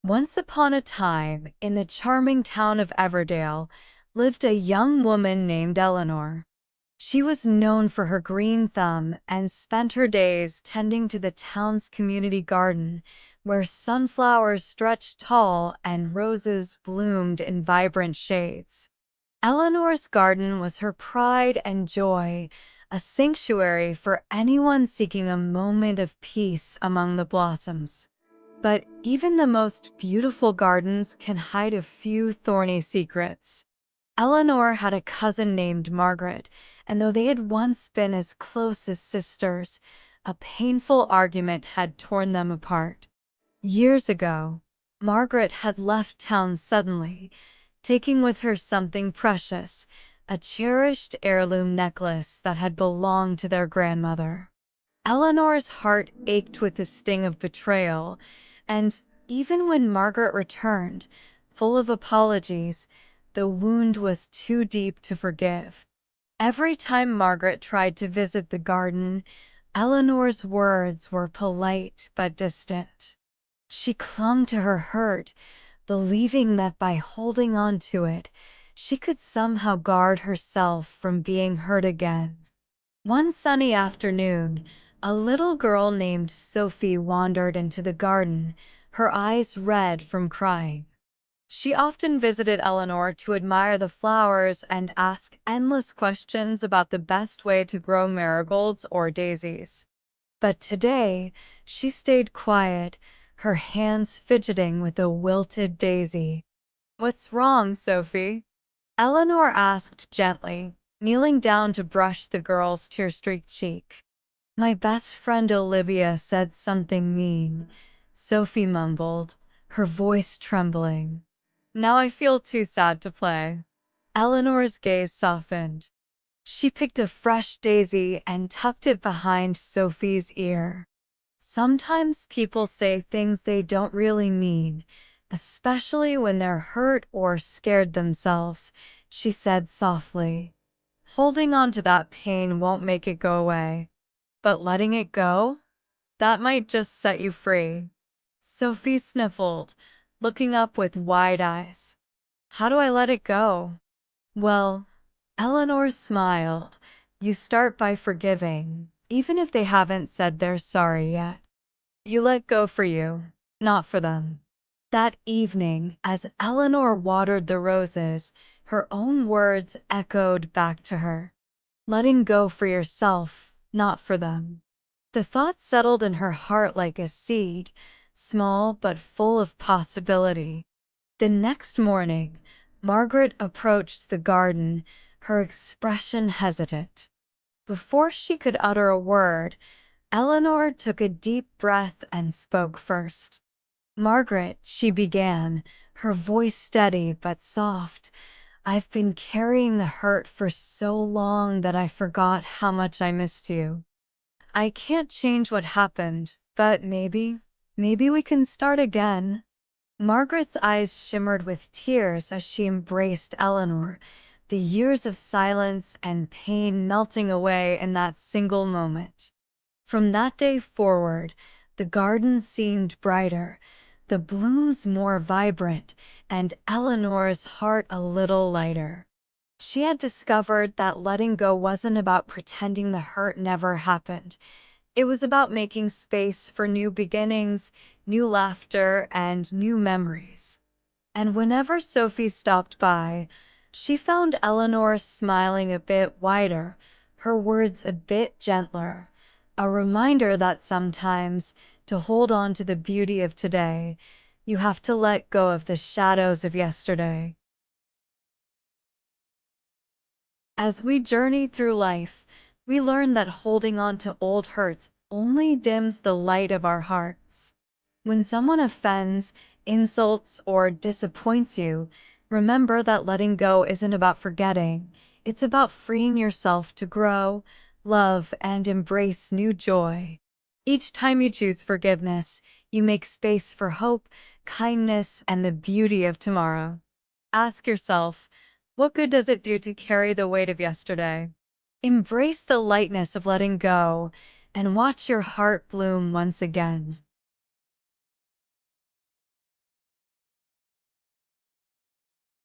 Once upon a time, in the charming town of Everdale, lived a young woman named Eleanor. She was known for her green thumb and spent her days tending to the town's community garden, where sunflowers stretched tall and roses bloomed in vibrant shades. Eleanor's garden was her pride and joy, a sanctuary for anyone seeking a moment of peace among the blossoms. But even the most beautiful gardens can hide a few thorny secrets. Eleanor had a cousin named Margaret, and though they had once been as close as sisters, a painful argument had torn them apart. Years ago, Margaret had left town suddenly, taking with her something precious, a cherished heirloom necklace that had belonged to their grandmother. Eleanor's heart ached with the sting of betrayal, and even when Margaret returned, full of apologies, the wound was too deep to forgive. Every time Margaret tried to visit the garden, Eleanor's words were polite but distant. She clung to her hurt, believing that by holding on to it, she could somehow guard herself from being hurt again. One sunny afternoon, a little girl named Sophie wandered into the garden, her eyes red from crying. She often visited Eleanor to admire the flowers and ask endless questions about the best way to grow marigolds or daisies. But today, she stayed quiet, her hands fidgeting with a wilted daisy. "What's wrong, Sophie?" Eleanor asked gently, kneeling down to brush the girl's tear-streaked cheek. "My best friend Olivia said something mean," Sophie mumbled, her voice trembling. "Now I feel too sad to play." Eleanor's gaze softened. She picked a fresh daisy and tucked it behind Sophie's ear. "Sometimes people say things they don't really mean, especially when they're hurt or scared themselves," she said softly. "Holding on to that pain won't make it go away. But letting it go? That might just set you free." Sophie sniffled, looking up with wide eyes. "How do I let it go?" "Well," Eleanor smiled, "you start by forgiving, even if they haven't said they're sorry yet. You let go for you, not for them." That evening, as Eleanor watered the roses, her own words echoed back to her. "Letting go for yourself, not for them." The thought settled in her heart like a seed, small but full of possibility. The next morning, Margaret approached the garden, her expression hesitant. Before she could utter a word, Eleanor took a deep breath and spoke first. "Margaret," she began, her voice steady but soft, "I've been carrying the hurt for so long that I forgot how much I missed you. I can't change what happened, but maybe we can start again." Margaret's eyes shimmered with tears as she embraced Eleanor, the years of silence and pain melting away in that single moment. From that day forward, the garden seemed brighter, the blooms more vibrant, and Eleanor's heart a little lighter. She had discovered that letting go wasn't about pretending the hurt never happened. It was about making space for new beginnings, new laughter, and new memories. And whenever Sophie stopped by, she found Eleanor smiling a bit wider, her words a bit gentler, a reminder that sometimes, to hold on to the beauty of today, you have to let go of the shadows of yesterday. As we journey through life, we learn that holding on to old hurts only dims the light of our hearts. When someone offends, insults, or disappoints you, remember that letting go isn't about forgetting. It's about freeing yourself to grow, love, and embrace new joy. Each time you choose forgiveness, you make space for hope, kindness, and the beauty of tomorrow. Ask yourself, what good does it do to carry the weight of yesterday? Embrace the lightness of letting go and watch your heart bloom once again.